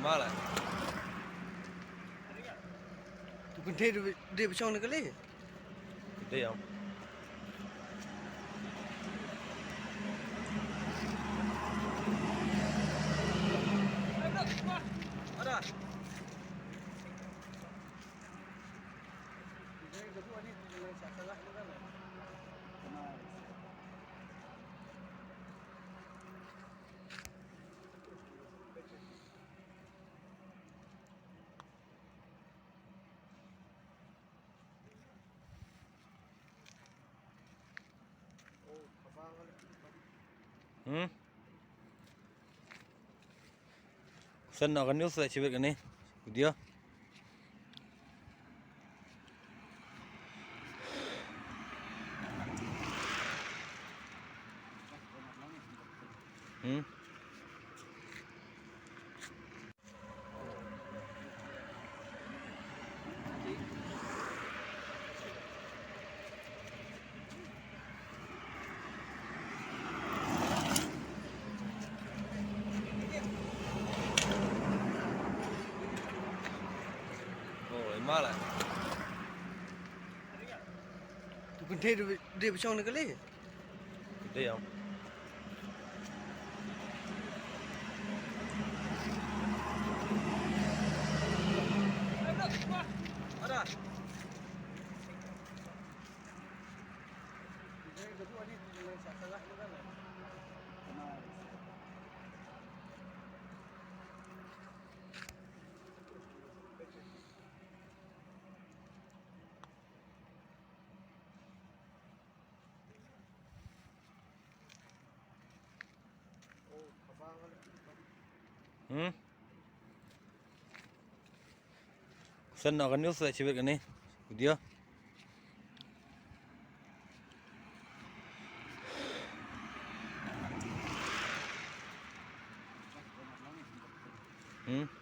Malah. Tu gede dia besar nak kali. Gede không? Ada. Sân nào có nước sợi chỉ việc cái này. Dia. Oh, malah. Tu gede dia besar nak kali. Gede không? Ada. Sân nào có nước sợi chỉ việc cái này. Dia. Hmm?